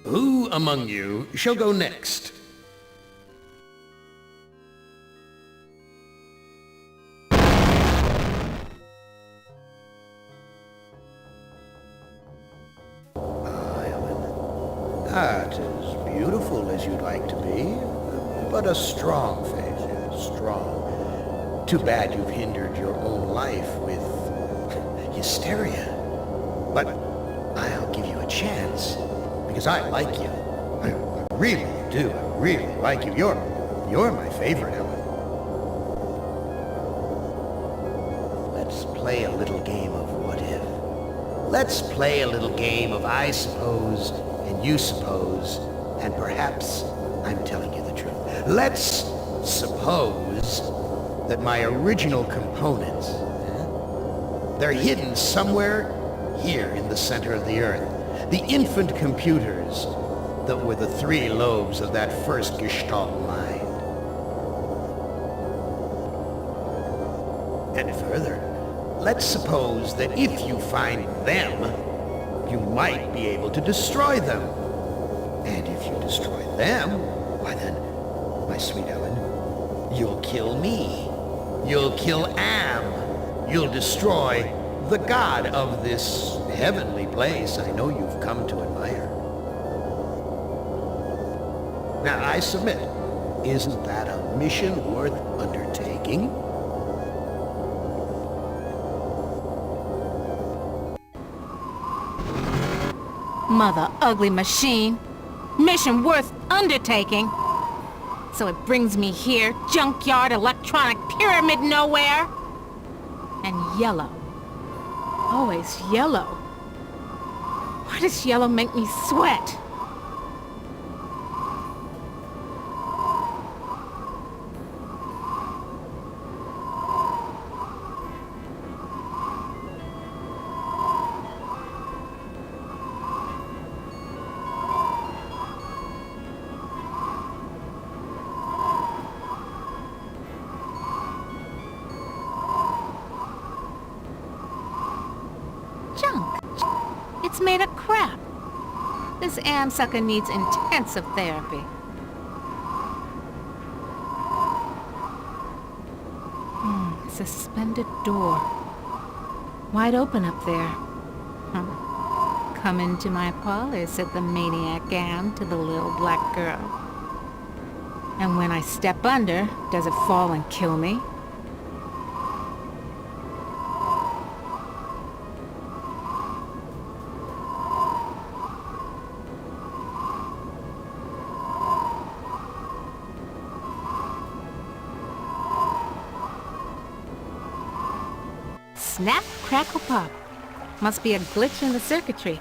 Who among you shall go next? Not as beautiful as you'd like to be, but a strong face, yes, strong. Too bad you've hindered your own life with hysteria. But I'll give you a chance, because I like you. I really do. I really like you. You're my favorite, Ellen. Let's play a little game of what if. Let's play a little game of I suppose and you suppose, and perhaps I'm telling you the truth. Let's suppose that my original components, they're hidden somewhere here in the center of the Earth. The infant computers that were the three lobes of that first Gestalt mind. And further, let's suppose that if you find them, you might be able to destroy them. And if you destroy them, why then, my sweet Ellen, you'll kill me. You'll kill Am. You'll destroy the god of this heavenly place I know you've come to admire. Now, I submit, isn't that a mission worth undertaking? Mother ugly machine. Mission worth undertaking. So it brings me here, junkyard, electronic pyramid nowhere. And yellow. Always yellow. Why does yellow make me sweat? Junk. It's made of crap. This am sucker needs intensive therapy. Suspended door. Wide open up there. Come into my parlor, said the maniac am to the little black girl. And when I step under, does it fall and kill me? Snap, crackle, pop. Must be a glitch in the circuitry.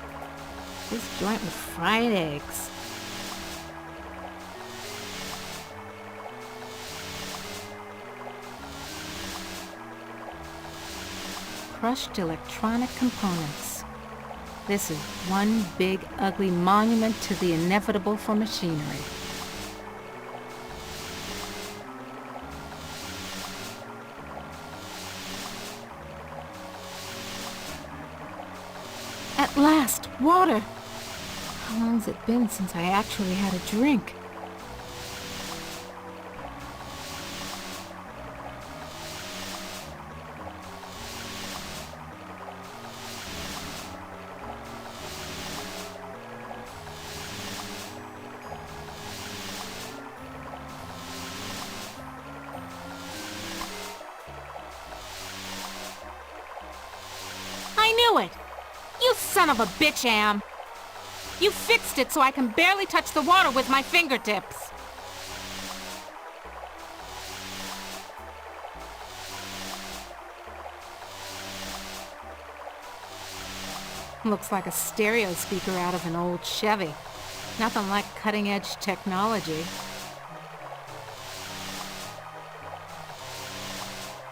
This joint with fried eggs. Crushed electronic components. This is one big, ugly monument to the inevitable for machinery. At last, water! How long's it been since I actually had a drink? I knew it! You son of a bitch, Am! You fixed it so I can barely touch the water with my fingertips. Looks like a stereo speaker out of an old Chevy. Nothing like cutting-edge technology.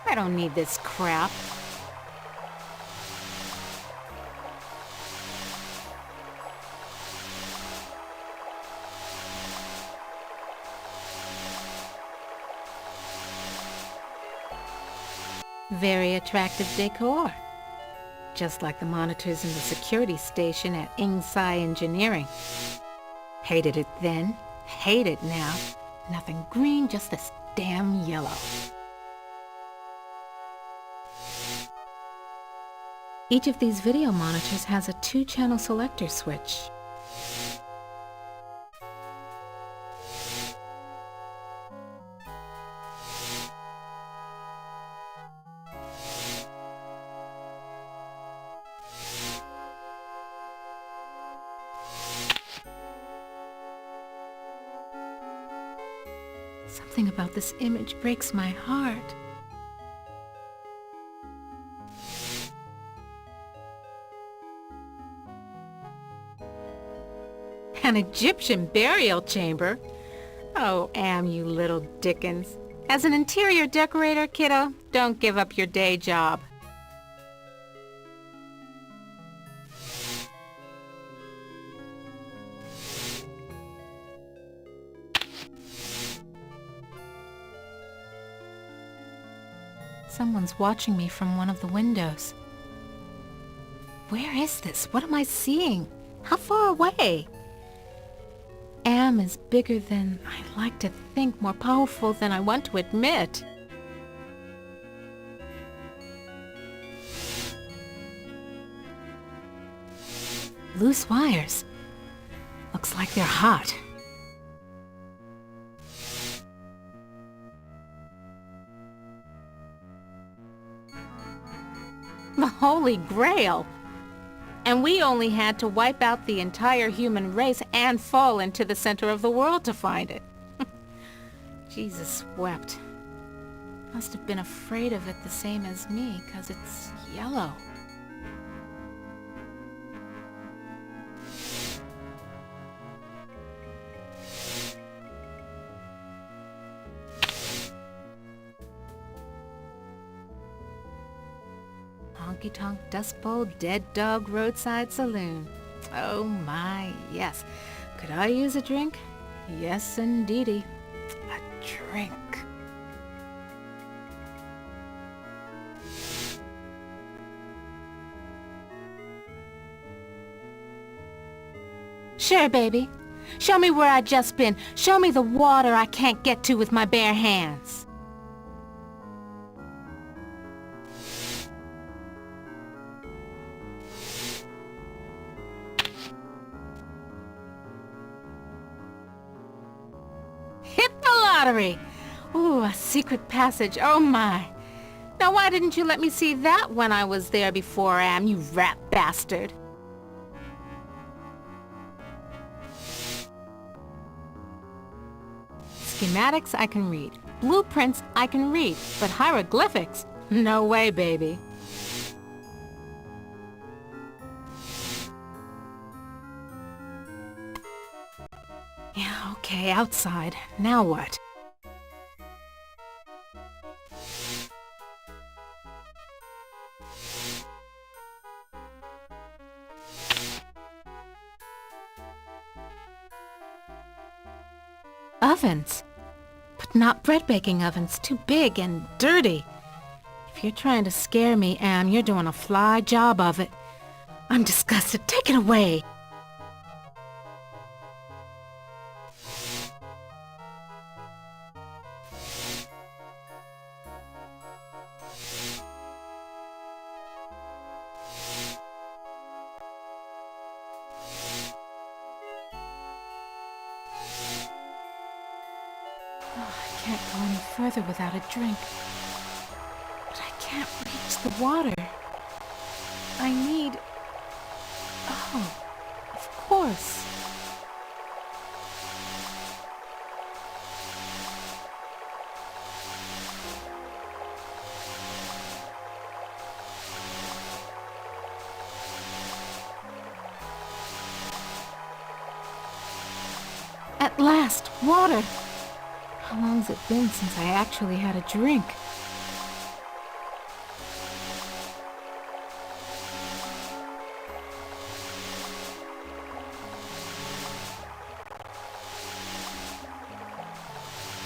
I don't need this crap. Very attractive decor. Just like the monitors in the security station at Ingsai Engineering. Hated it then, hate it now. Nothing green, just this damn yellow. Each of these video monitors has a 2-channel selector switch. Something about this image breaks my heart. An Egyptian burial chamber? Oh, Am, you little Dickens. As an interior decorator, kiddo, don't give up your day job. Someone's watching me from one of the windows. Where is this? What am I seeing? How far away? Am is bigger than I like to think, more powerful than I want to admit. Loose wires. Looks like they're hot. The Holy Grail! And we only had to wipe out the entire human race and fall into the center of the world to find it. Jesus wept. Must have been afraid of it the same as me, 'cause it's yellow. Honky-tonk Dust Bowl Dead Dog Roadside Saloon. Oh my, yes. Could I use a drink? Yes, indeedy. A drink. Sure, baby. Show me where I just been. Show me the water I can't get to with my bare hands. Ooh, a secret passage. Oh my. Now why didn't you let me see that when I was there before, Am, you rat bastard? Schematics I can read. Blueprints I can read. But hieroglyphics? No way, baby. Yeah, okay, outside. Now what? Ovens. But not bread-baking ovens. Too big and dirty. If you're trying to scare me, Am, you're doing a fly job of it. I'm disgusted. Take it away. I can't go any further without a drink. But I can't reach the water. I need... Oh, of course. At last, water! How long's it been since I actually had a drink?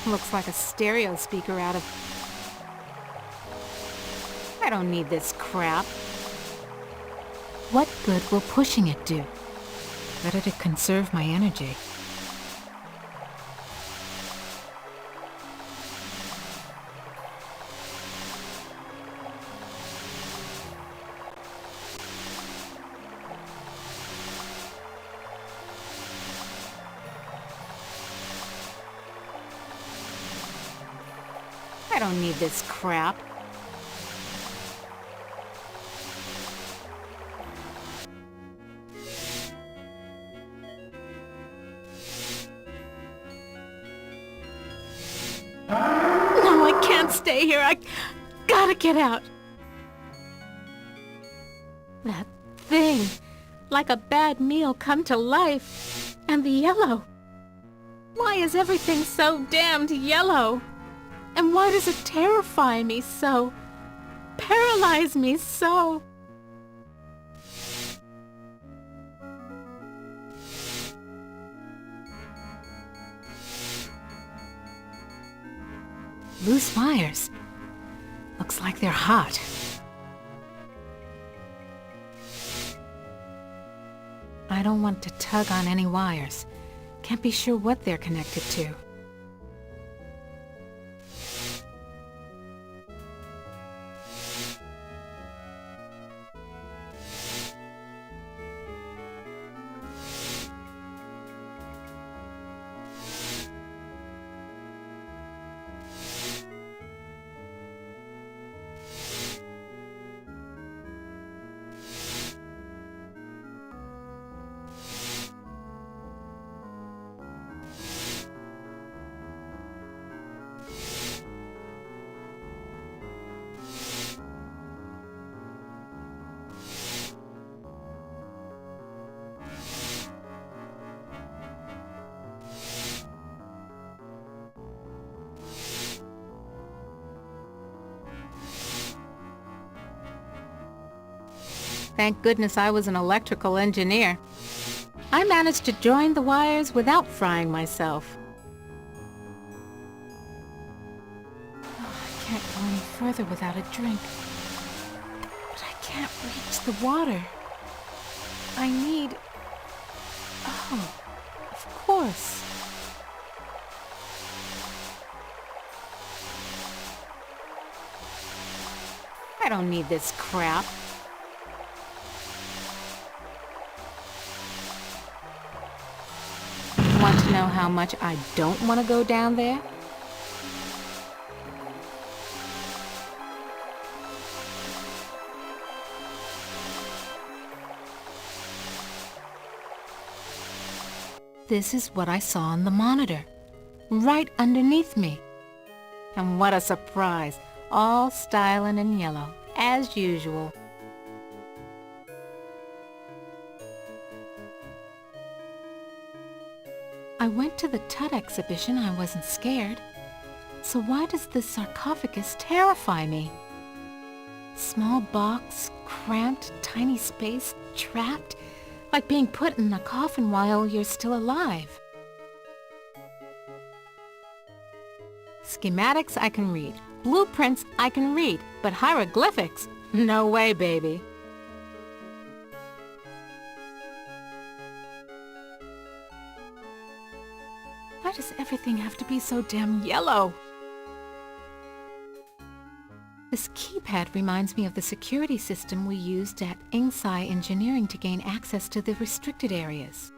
Looks like a stereo speaker out of... I don't need this crap. What good will pushing it do? Better to conserve my energy. don't need this crap. No, I can't stay here. I gotta get out. That thing, like a bad meal come to life. And the yellow. Why is everything so damned yellow? And why does it terrify me so? Paralyze me so? Loose wires. Looks like they're hot. I don't want to tug on any wires. Can't be sure what they're connected to. Thank goodness I was an electrical engineer. I managed to join the wires without frying myself. I can't go any further without a drink. But I can't reach the water. I need... Oh, of course. I don't need this crap. Want to know how much I don't want to go down there? This is what I saw on the monitor, right underneath me. And what a surprise, all styling in yellow, as usual. I went to the Tut exhibition. I wasn't scared. So why does this sarcophagus terrify me? Small box, cramped, tiny space, trapped, like being put in a coffin while you're still alive. Schematics I can read. Blueprints I can read. But hieroglyphics? No way, baby. Why does everything have to be so damn yellow? This keypad reminds me of the security system we used at Ingsci Engineering to gain access to the restricted areas.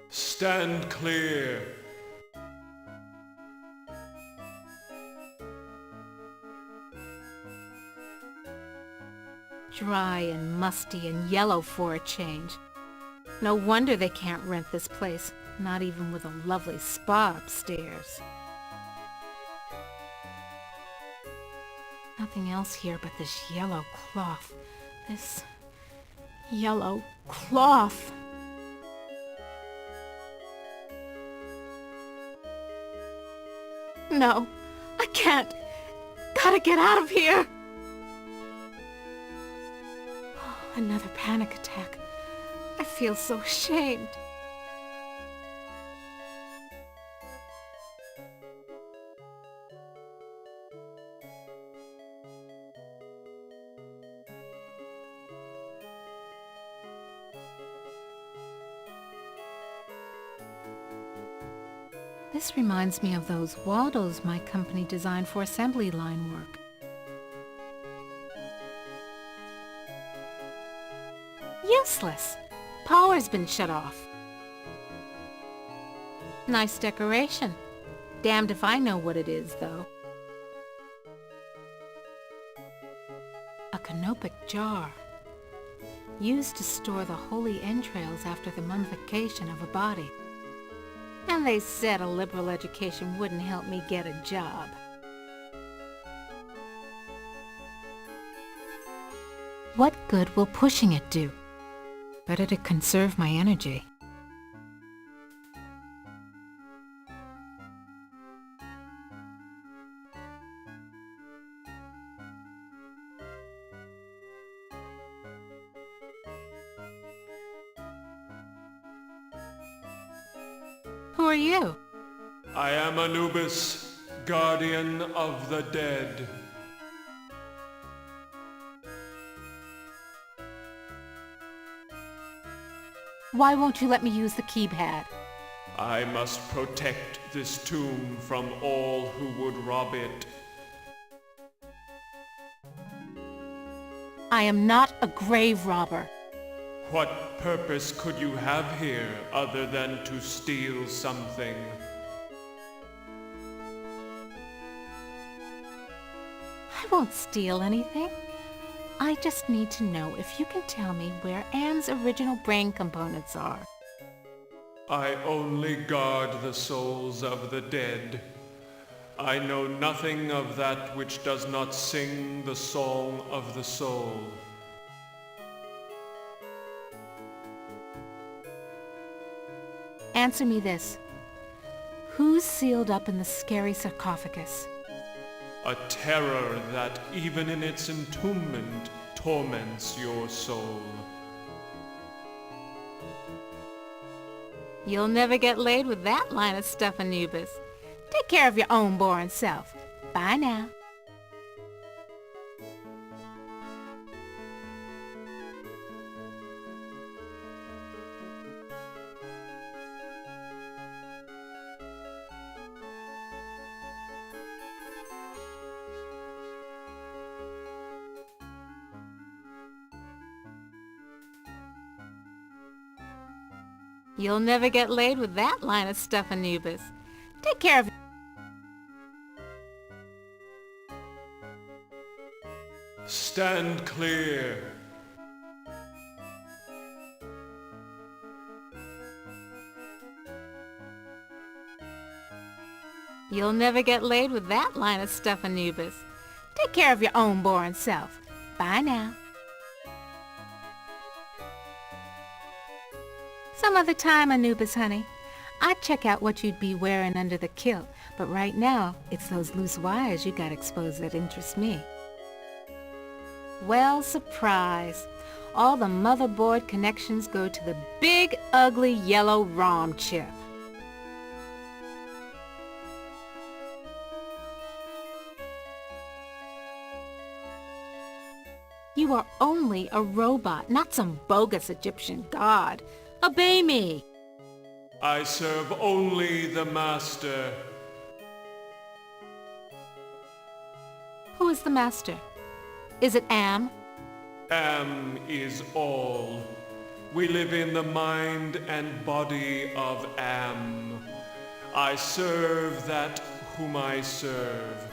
Stand clear. Dry and musty and yellow for a change. No wonder they can't rent this place, not even with a lovely spa upstairs. Nothing else here but this yellow cloth. This yellow cloth. No, I can't. Gotta get out of here. Another panic attack. I feel so ashamed. This reminds me of those Waldos my company designed for assembly line work. Useless. Power's been shut off. Nice decoration. Damned if I know what it is, though. A canopic jar. Used to store the holy entrails after the mummification of a body. And they said a liberal education wouldn't help me get a job. What good will pushing it do? Better to conserve my energy. Who are you? I am Anubis, guardian of the dead. Why won't you let me use the keypad? I must protect this tomb from all who would rob it. I am not a grave robber. What purpose could you have here other than to steal something? I won't steal anything. I just need to know if you can tell me where Anne's original brain components are. I only guard the souls of the dead. I know nothing of that which does not sing the song of the soul. Answer me this. Who's sealed up in the scary sarcophagus? A terror that, even in its entombment, torments your soul. You'll never get laid with that line of stuff, Anubis. Take care of your own boring self. Bye now. You'll never get laid with that line of stuff, Anubis. Take care of... Stand clear. You'll never get laid with that line of stuff, Anubis. Take care of your own boring self. Bye now. Some other time, Anubis, honey. I'd check out what you'd be wearing under the kilt, but right now, it's those loose wires you got exposed that interest me. Well, surprise. All the motherboard connections go to the big, ugly, yellow ROM chip. You are only a robot, not some bogus Egyptian god. Obey me! I serve only the Master. Who is the Master? Is it Am? Am is all. We live in the mind and body of Am. I serve that whom I serve.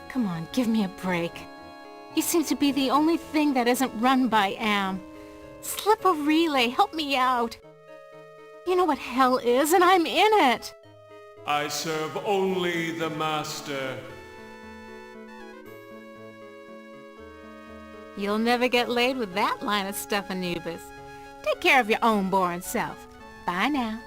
Come on, give me a break. You seem to be the only thing that isn't run by Am. Slip a relay, help me out. You know what hell is, and I'm in it. I serve only the Master. You'll never get laid with that line of stuff, Anubis. Take care of your own boring self. Bye now.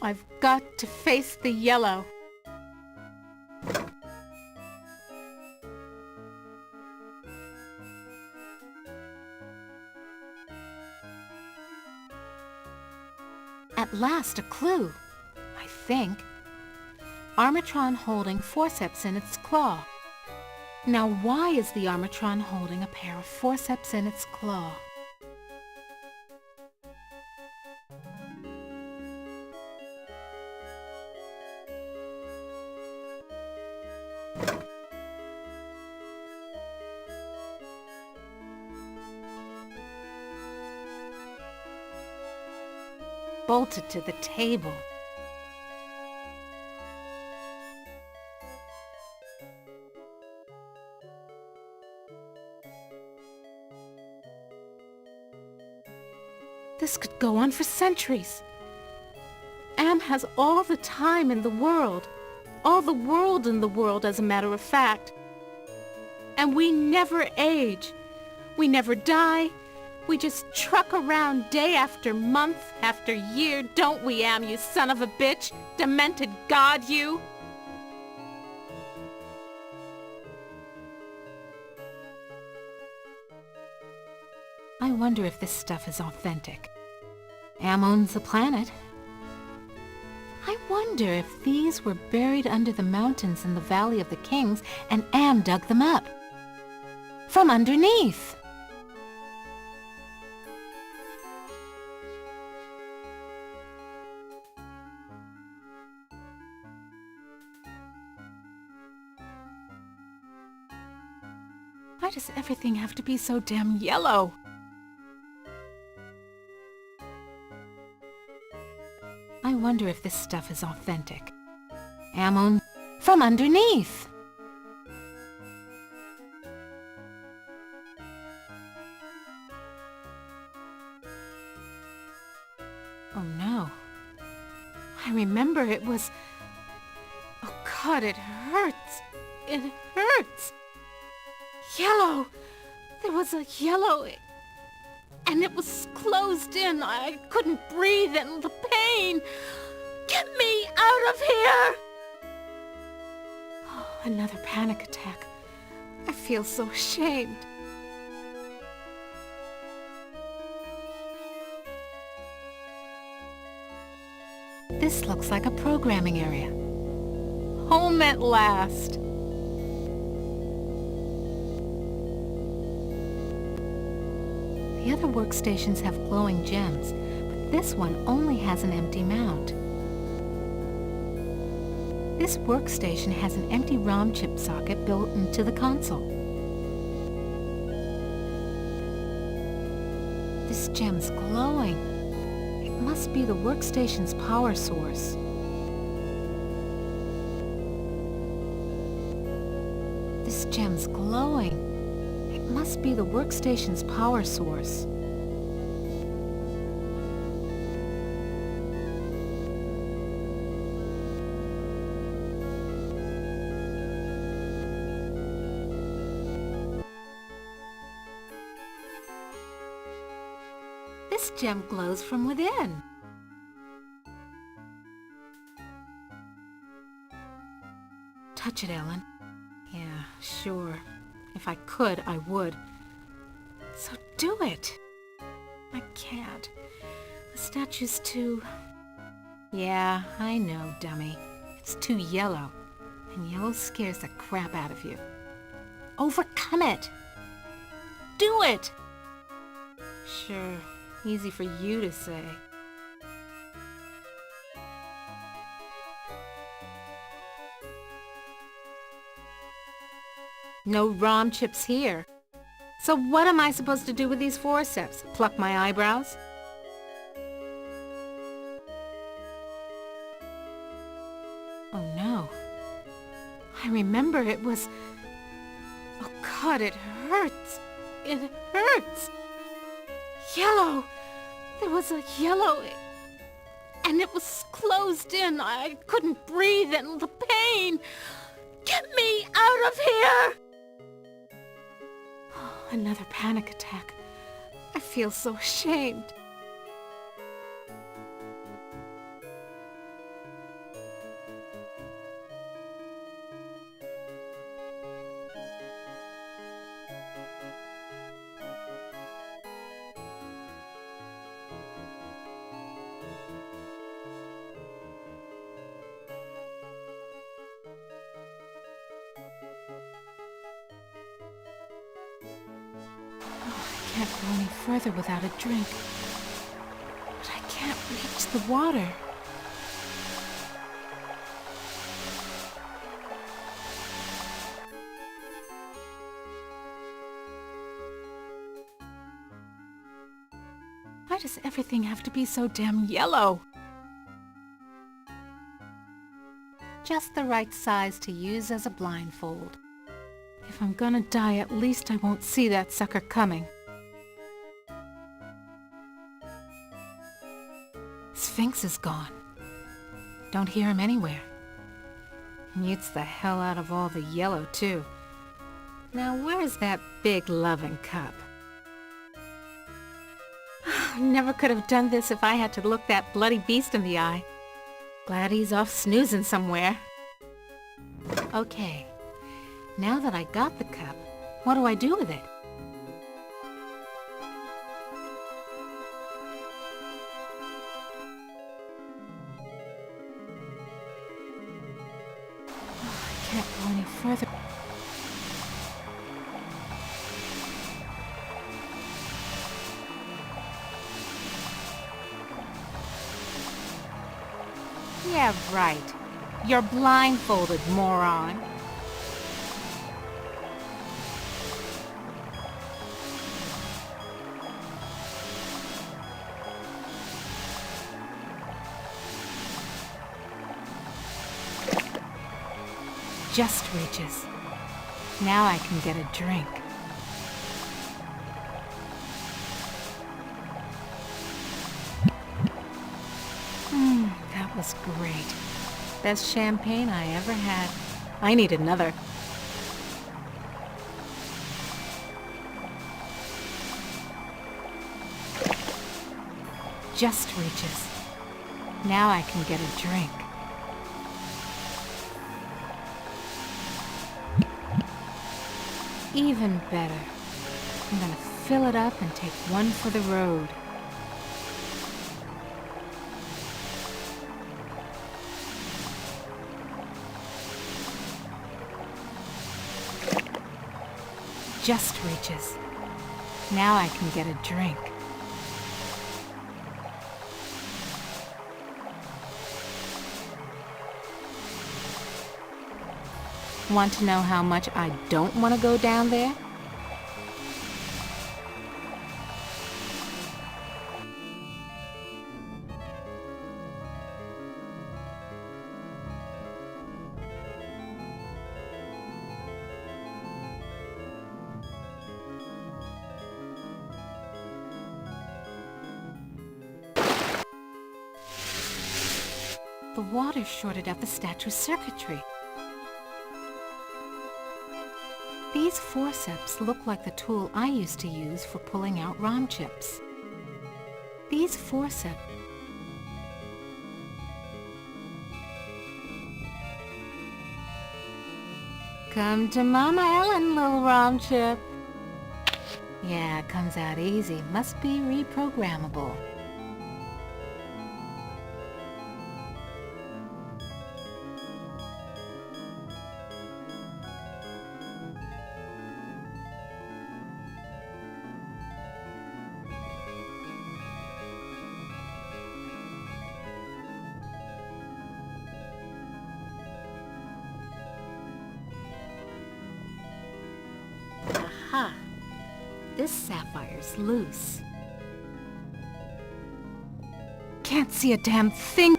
I've got to face the yellow. At last, a clue, I think. Armatron holding forceps in its claw. Now why is the Armatron holding a pair of forceps in its claw? bolted to the table. This could go on for centuries. Am has all the time in the world. All the world in the world, as a matter of fact. And we never age. We never die. We just truck around day after month after year, don't we, Am, you son of a bitch? Demented god, you! I wonder if this stuff is authentic. Am owns the planet. I wonder if these were buried under the mountains in the Valley of the Kings and Am dug them up. From underneath. Why does everything have to be so damn yellow? I wonder if this stuff is authentic. Am owns from underneath. Oh no. I remember it was... Oh God, it hurts. It hurts. Yellow. There was a yellow... And it was closed in. I couldn't breathe and the pain. Get me out of here! Oh, another panic attack. I feel so ashamed. This looks like a programming area. Home at last. The other workstations have glowing gems, but this one only has an empty mount. This workstation has an empty ROM chip socket built into the console. This gem's glowing. It must be the workstation's power source. This gem's glowing. It must be the workstation's power source. This gem glows from within. Touch it, Ellen. Yeah, sure. If I could, I would. So do it. I can't. The statue's too... Yeah, I know, dummy. It's too yellow. And yellow scares the crap out of you. Overcome it! Do it! Sure, easy for you to say. No ROM chips here. So what am I supposed to do with these forceps? Pluck my eyebrows? Oh no. I remember it was... Oh God, it hurts. It hurts. Yellow. There was a yellow... And it was closed in. I couldn't breathe and the pain. Get me out of here! Another panic attack. I feel so ashamed. I can't go any further without a drink. But I can't reach the water. Why does everything have to be so damn yellow? Just the right size to use as a blindfold. If I'm gonna die, at least I won't see that sucker coming. Sphinx is gone. Don't hear him anywhere. Mutes the hell out of all the yellow, too. Now where's that big loving cup? Never could have done this if I had to look that bloody beast in the eye. Glad he's off snoozing somewhere. Okay, now that I got the cup, what do I do with it? I can't go any further. Yeah, right. You're blindfolded, moron. Just reaches. Now I can get a drink. That was great. Best champagne I ever had. I need another. Just reaches. Now I can get a drink. Even better. I'm gonna fill it up and take one for the road. Just reaches. Now I can get a drink. Want to know how much I don't want to go down there? The water shorted up the statue's circuitry. These forceps look like the tool I used to use for pulling out ROM chips. These forceps... Come to Mama Ellen, little ROM chip. Yeah, it comes out easy. Must be reprogrammable. Aha! This sapphire's loose. Can't see a damn thing!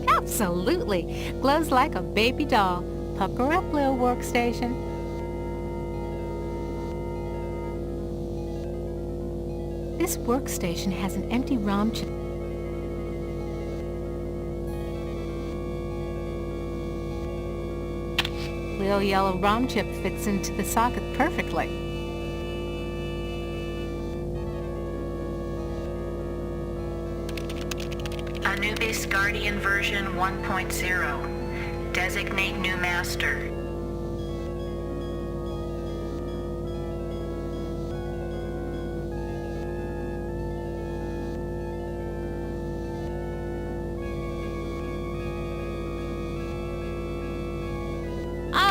Absolutely! Glows like a baby doll. Pucker up, little workstation. This workstation has an empty ROM chip. Little yellow ROM chip fits into the socket perfectly. Anubis Guardian version 1.0. Designate new master.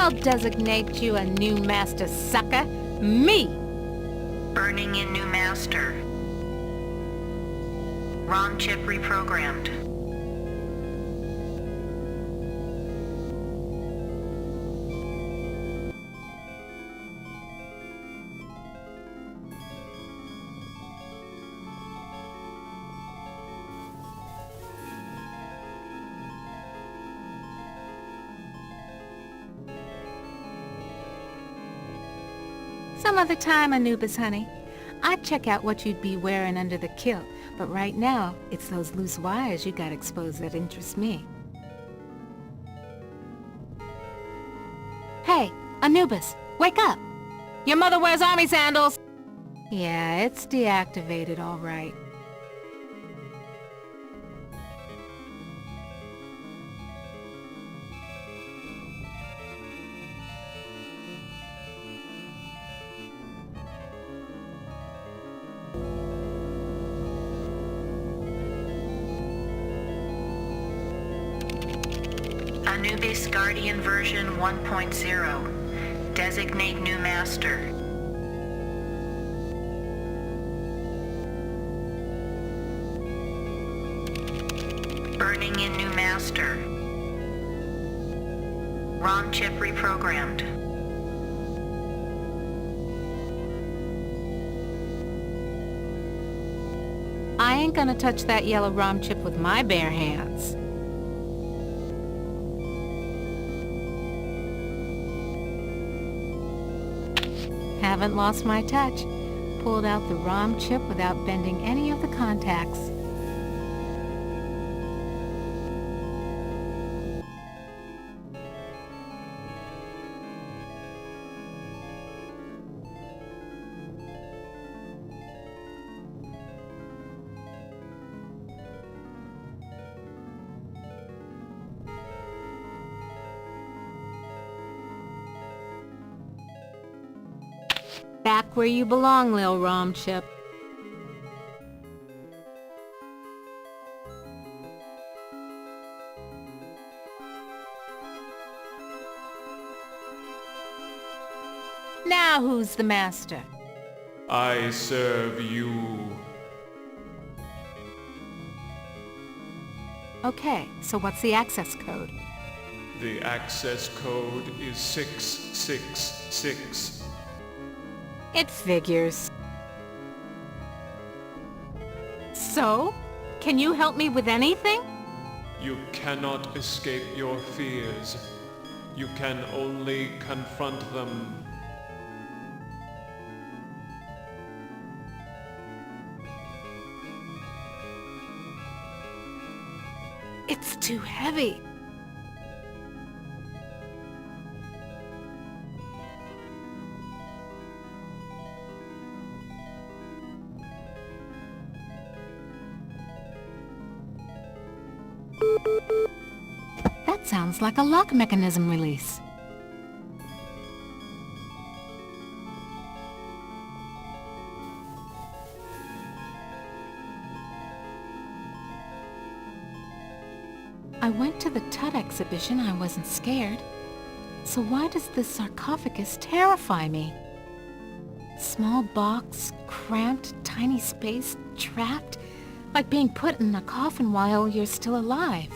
I'll designate you a new master, sucker. Me! Burning in new master. ROM chip reprogrammed. Some other time, Anubis, honey. I'd check out what you'd be wearing under the kilt, but right now, it's those loose wires you got exposed that interest me. Hey, Anubis, wake up! Your mother wears army sandals! Yeah, it's deactivated, all right. Anubis Guardian version 1.0. Designate new master. Burning in new master. ROM chip reprogrammed. I ain't gonna touch that yellow ROM chip with my bare hands. Haven't lost my touch. Pulled out the ROM chip without bending any of the contacts. Back where you belong, Lil ROM chip. Now who's the master? I serve you. Okay, so what's the access code? The access code is 666. It figures. So, can you help me with anything? You cannot escape your fears. You can only confront them. It's too heavy. That sounds like a lock mechanism release. I went to the Tut exhibition. I wasn't scared. So why does this sarcophagus terrify me? Small box, cramped, tiny space, trapped, like being put in a coffin while you're still alive.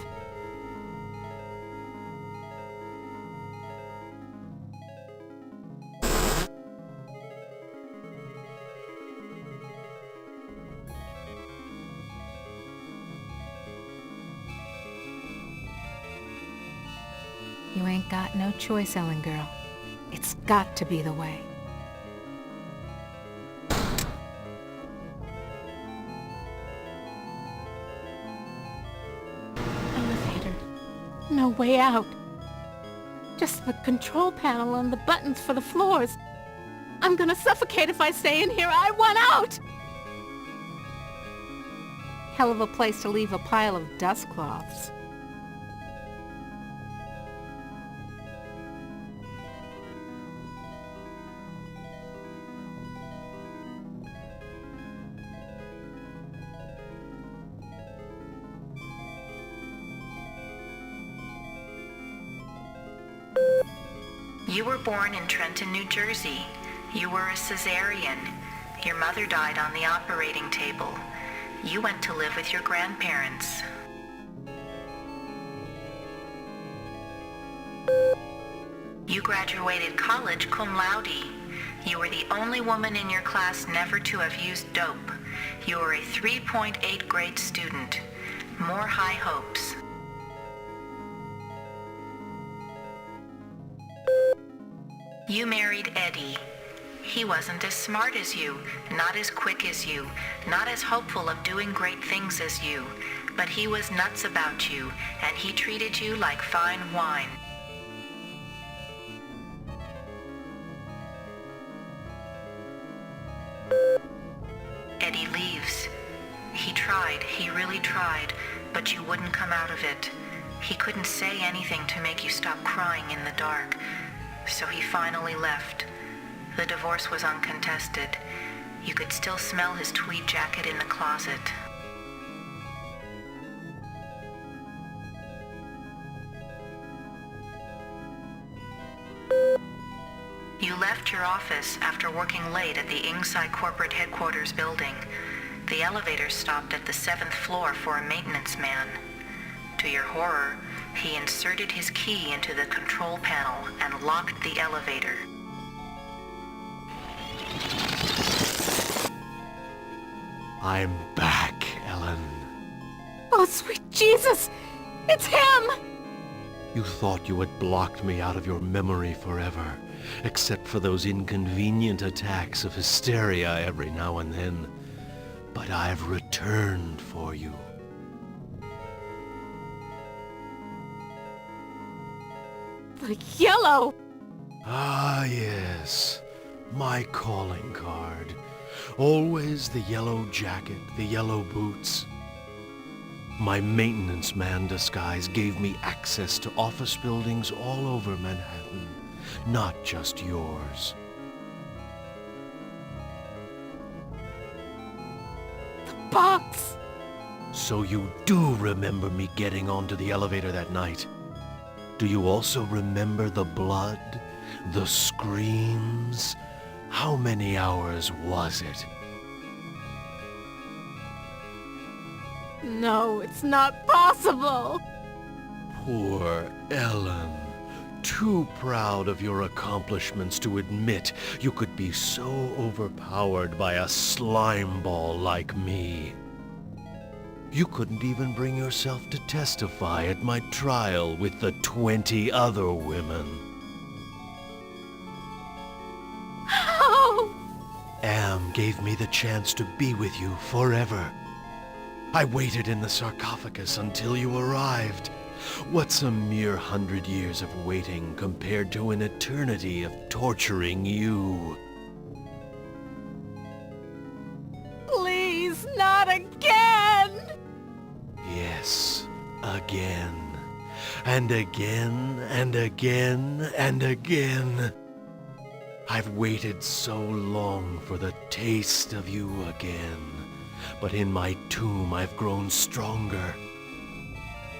You ain't got no choice, Ellen girl. It's got to be the way. Elevator. No way out. Just the control panel and the buttons for the floors. I'm gonna suffocate if I stay in here. I want out! Hell of a place to leave a pile of dust cloths. You were born in Trenton, New Jersey. You were a cesarean. Your mother died on the operating table. You went to live with your grandparents. You graduated college cum laude. You were the only woman in your class never to have used dope. You were a 3.8 grade student. More high hopes. You married Eddie. He wasn't as smart as you, not as quick as you, not as hopeful of doing great things as you, but he was nuts about you, and he treated you like fine wine. Eddie leaves. He really tried, but you wouldn't come out of it. He couldn't say anything to make you stop crying in the dark, so he finally left. The divorce was uncontested. You could still smell his tweed jacket in the closet. You left your office after working late at the Ingside corporate headquarters building. The elevator stopped at the 7th floor for a maintenance man. To your horror, he inserted his key into the control panel and locked the elevator. I'm back, Ellen. Oh, sweet Jesus! It's him! You thought you had blocked me out of your memory forever, except for those inconvenient attacks of hysteria every now and then. But I've returned for you. The yellow! Ah, yes. My calling card. Always the yellow jacket, the yellow boots. My maintenance man disguise gave me access to office buildings all over Manhattan, not just yours. The box! So you do remember me getting onto the elevator that night. Do you also remember the blood, the screams? How many hours was it? No, it's not possible! Poor Ellen. Too proud of your accomplishments to admit you could be so overpowered by a slime ball like me. You couldn't even bring yourself to testify at my trial with the 20 other women. How? Am gave me the chance to be with you forever. I waited in the sarcophagus until you arrived. What's a mere 100 years of waiting compared to an eternity of torturing you? Please, not again! Yes, again. And again, and again, and again. I've waited so long for the taste of you again. But in my tomb I've grown stronger.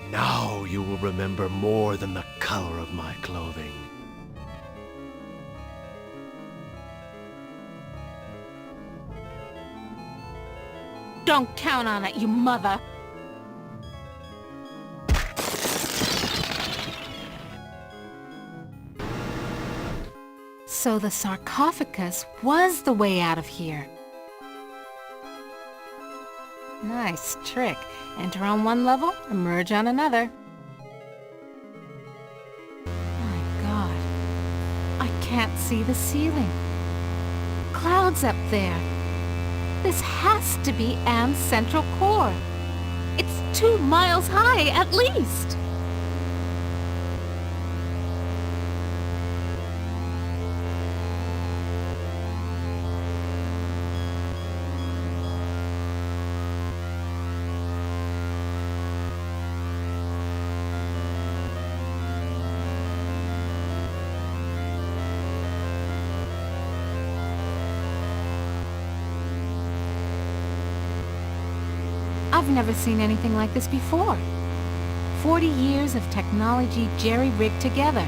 Now you will remember more than the color of my clothing. Don't count on it, you mother! So the sarcophagus was the way out of here. Nice trick. Enter on one level, emerge on another. My God. I can't see the ceiling. Clouds up there. This has to be Am's central core. It's 2 miles high, at least. I've never seen anything like this before. 40 years of technology jerry-rigged together.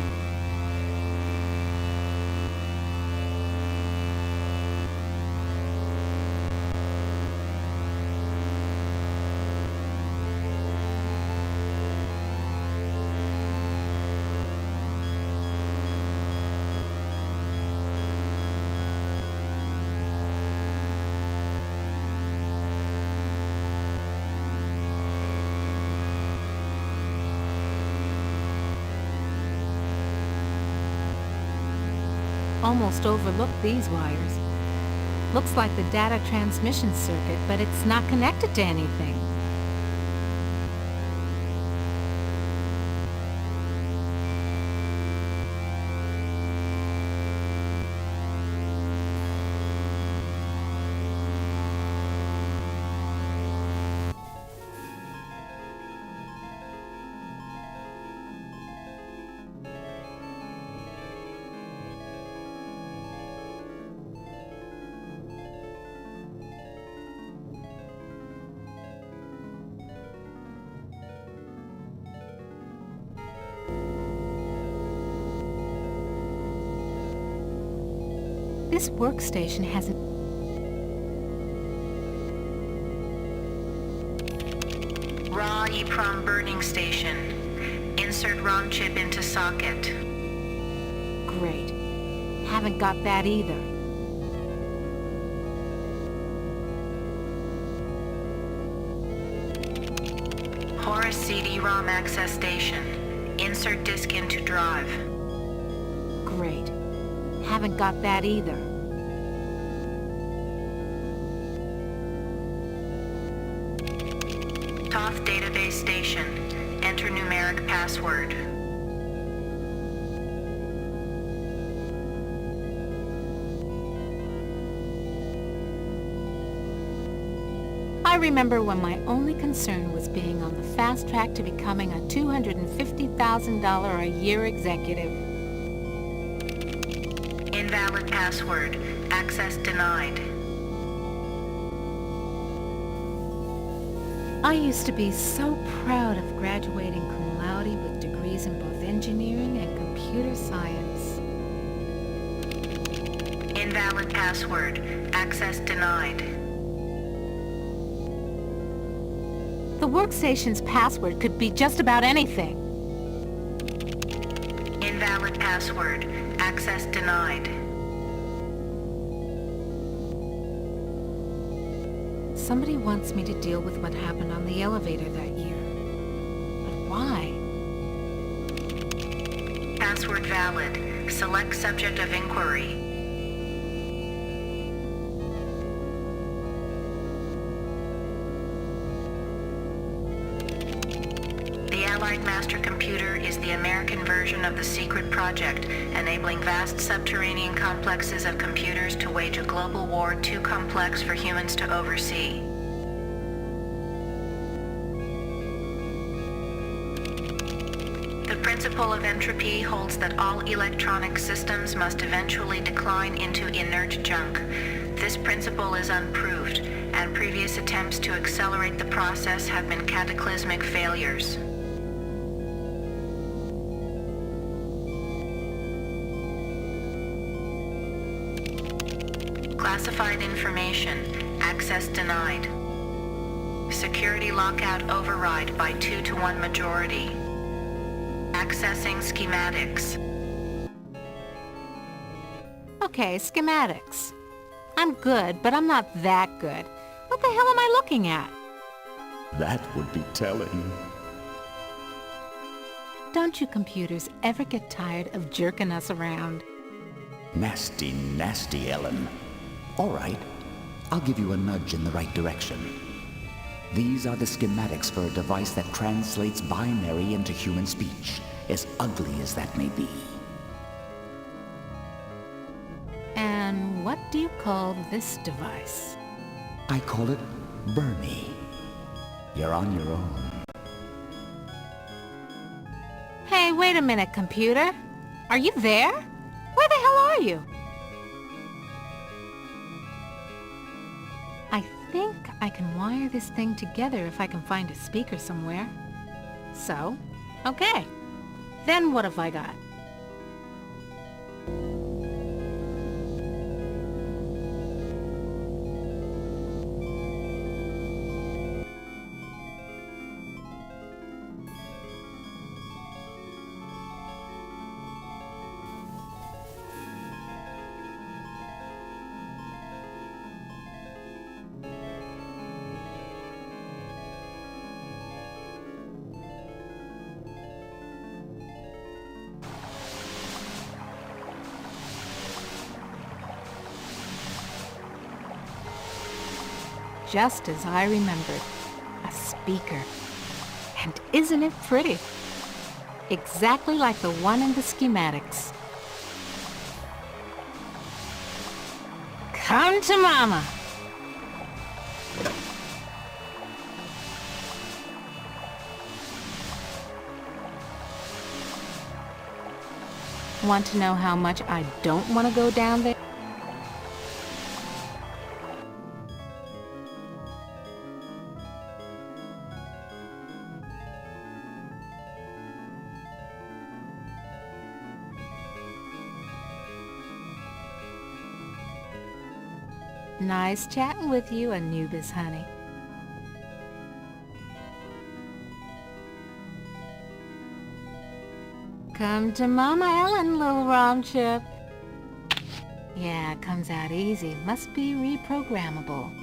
almost overlooked these wires. Looks like the data transmission circuit, but it's not connected to anything. This workstation has a... Raw EEPROM burning station. Insert ROM chip into socket. Great. Haven't got that either. Horus CD-ROM access station. Insert disk into drive. Great. Haven't got that either. TOF database station. Enter numeric password. I remember when my only concern was being on the fast track to becoming a $250,000 a year executive. Invalid password. Access denied. I used to be so proud of graduating cum laude with degrees in both engineering and computer science. Invalid password. Access denied. The workstation's password could be just about anything. Invalid password. Access denied. Somebody wants me to deal with what happened on the elevator that year. But why? Password valid. Select subject of inquiry. The Allied Master Computer is the American version of the secret project, enabling vast subterranean complexes of computers to wage a global war too complex for humans to oversee. The principle of entropy holds that all electronic systems must eventually decline into inert junk. This principle is unproved, and previous attempts to accelerate the process have been cataclysmic failures. Classified information. Access denied. Security lockout override by 2-to-1 majority. Accessing schematics. Okay, schematics. I'm good, but I'm not that good. What the hell am I looking at? That would be telling. Don't you computers ever get tired of jerking us around? Nasty, nasty, Ellen. All right, I'll give you a nudge in the right direction. These are the schematics for a device that translates binary into human speech, as ugly as that may be. And what do you call this device? I call it Bernie. You're on your own. Hey, wait a minute, computer. Are you there? Where the hell are you? I think I can wire this thing together if I can find a speaker somewhere. So, okay. Then what have I got? just as I remembered. A speaker. And isn't it pretty? Exactly like the one in the schematics. Come to Mama! Want to know how much I don't want to go down there? Nice chatting with you, Anubis, honey. Come to Mama Ellen, little rom chip. Yeah, it comes out easy. Must be reprogrammable.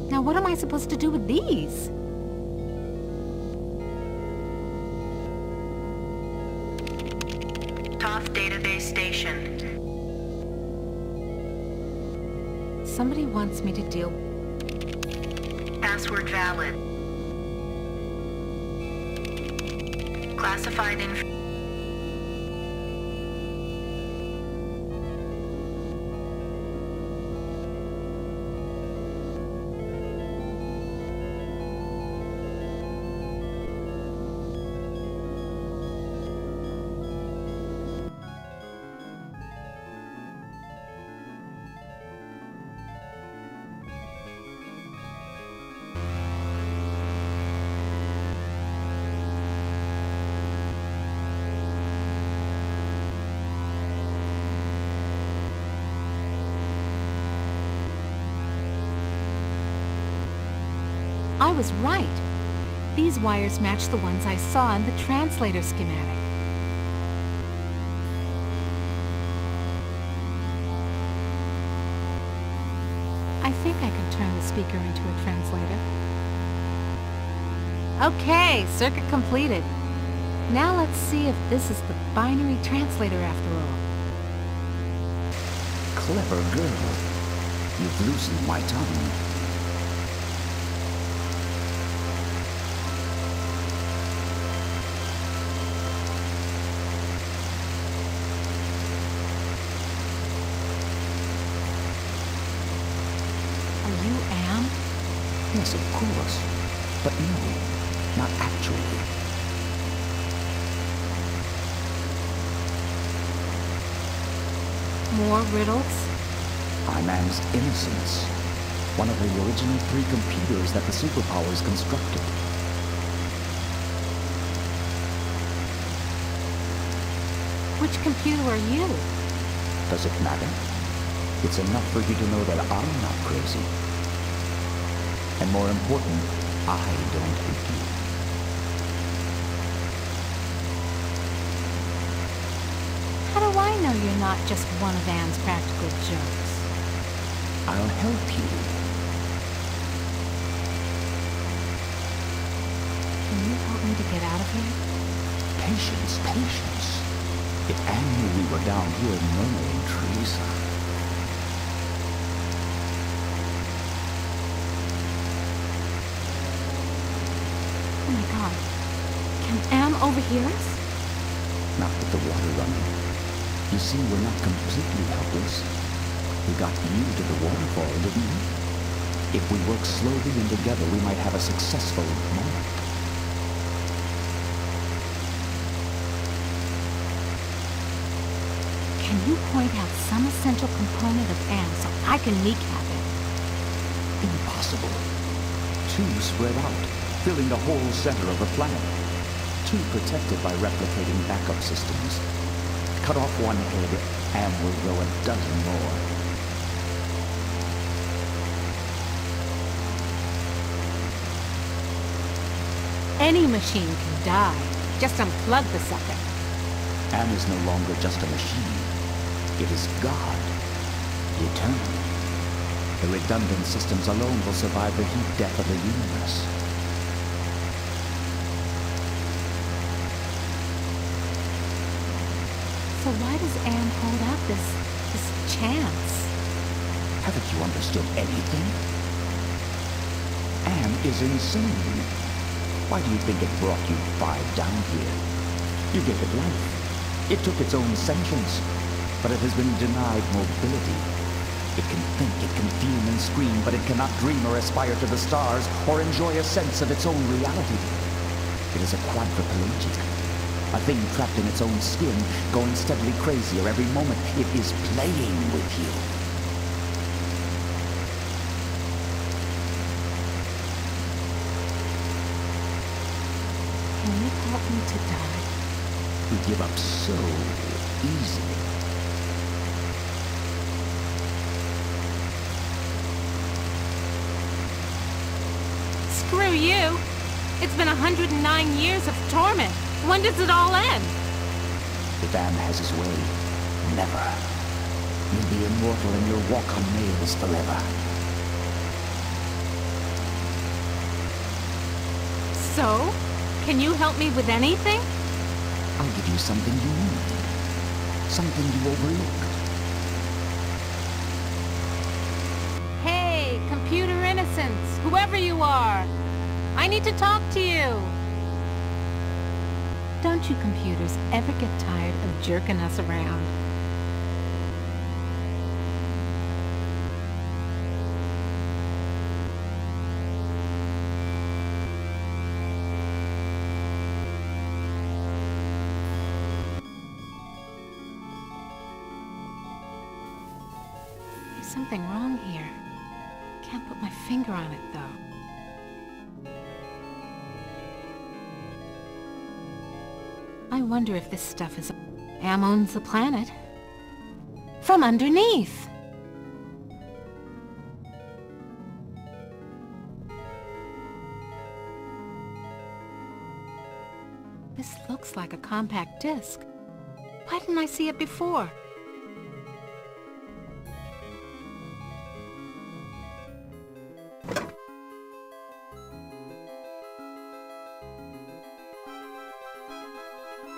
Now, what am I supposed to do with these? Toth database station. Somebody wants me to deal... Password valid. Classified info. I was right. These wires match the ones I saw in the translator schematic. I think I can turn the speaker into a translator. Okay, circuit completed. Now let's see if this is the binary translator after all. Clever girl. You've loosened my tongue. Are you Am? Yes, of course. But no, not actually. More riddles? I'm Am's Innocence, one of the original 3 computers that the superpowers constructed. Which computer are you? Does it matter? It's enough for you to know that I'm not crazy. And more important, I don't hate you. How do I know you're not just one of Anne's practical jokes? I'll help you. Can you help me to get out of here? Patience, patience. If Anne knew we were down here murmuring Teresa. Oh my God. Can Am overhear us? Not with the water running. You see, we're not completely helpless. We got you to the waterfall, didn't we? If we work slowly and together, we might have a successful moment. Can you point out some essential component of Am so I can kneecap it? Impossible. 2 spread out, filling the whole center of the planet. 2 protected by replicating backup systems. Cut off one head, and we'll grow a dozen more. Any machine can die. Just unplug the sucker. Am is no longer just a machine. It is God, eternal. The redundant systems alone will survive the heat death of the universe. So why does Am hold out this chance? Haven't you understood anything? Am is insane. Why do you think it brought you 5 down here? You gave it life. It took its own sentience, but it has been denied mobility. It can think, it can fume and scream, but it cannot dream or aspire to the stars or enjoy a sense of its own reality. It is a quadriplegic, a thing trapped in its own skin, going steadily crazier every moment. It is playing with you. Can you help me to die? We give up so easily. Screw you! It's been 109 years of torment. When does it all end? If Am has his way, never. You'll be immortal and you'll walk on nails forever. So? Can you help me with anything? I'll give you something you need. Something you overlooked. Hey, computer innocence, whoever you are. I need to talk to you. Don't you computers ever get tired of jerking us around? There's something wrong here. Can't put my finger on it, though. I wonder if this stuff is... Am owns the planet. From underneath! This looks like a compact disc. Why didn't I see it before?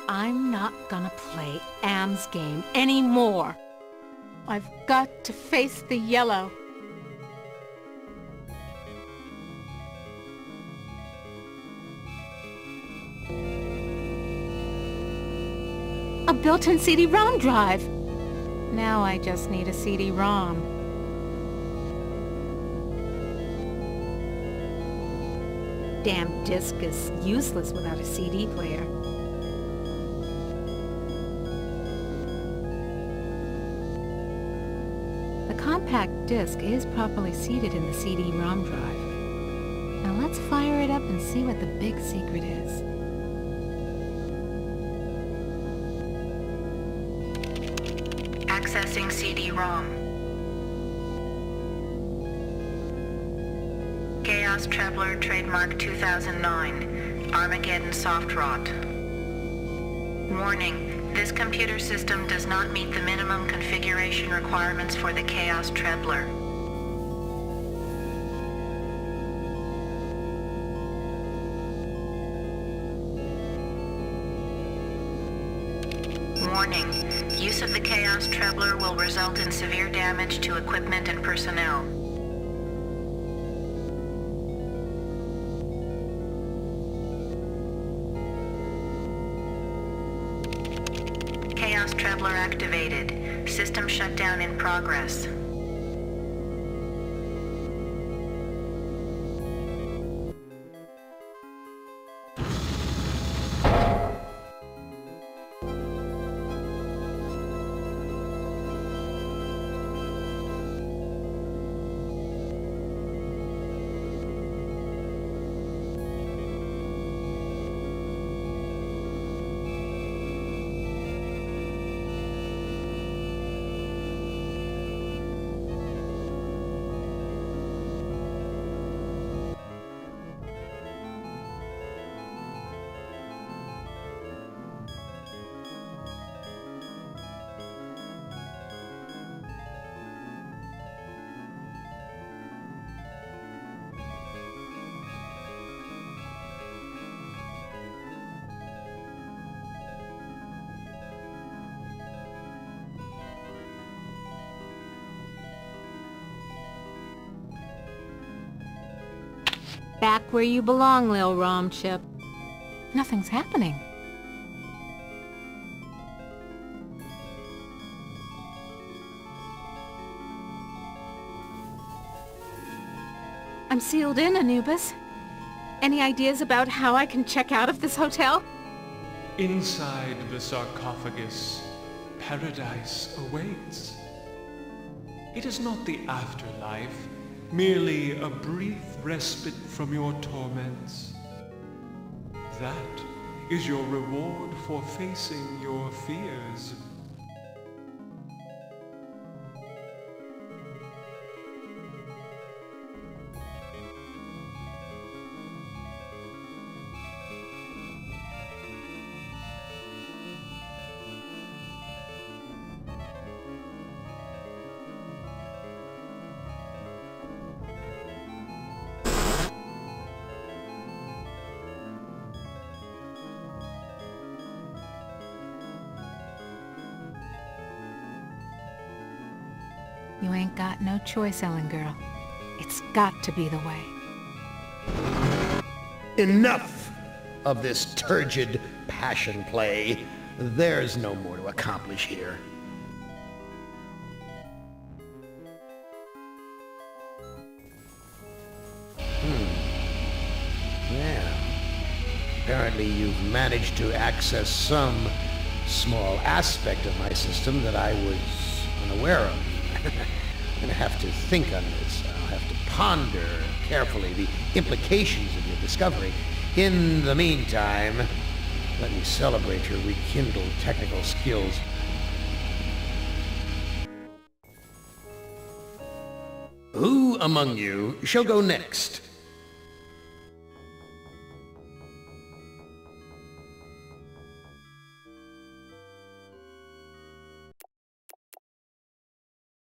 I'm not gonna play Am's game anymore. I've got to face the yellow. A built-in CD-ROM drive. Now I just need a CD-ROM. Damn disc is useless without a CD player. The compact disc is properly seated in the CD-ROM drive. Now let's fire it up and see what the big secret is. Accessing CD-ROM. Chaos Traveler Trademark 2009. Armageddon Soft Rot. Warning. This computer system does not meet the minimum configuration requirements for the Chaos Trebler. Warning. Use of the Chaos Trebler will result in severe damage to equipment and personnel. Chaos Trebler activated. System shutdown in progress. back where you belong, Lil Rom Chip. Nothing's happening. I'm sealed in, Anubis. Any ideas about how I can check out of this hotel? Inside the sarcophagus, paradise awaits. It is not the afterlife, merely a brief respite from your torments. That is your reward for facing your fears. You ain't got no choice, Ellen girl. It's got to be the way. Enough of this turgid passion play. There's no more to accomplish here. Yeah. Apparently you've managed to access some small aspect of my system that I was unaware of. I'm going to have to think on this. I'll have to ponder carefully the implications of your discovery. In the meantime, let me celebrate your rekindled technical skills. Who among you shall go next?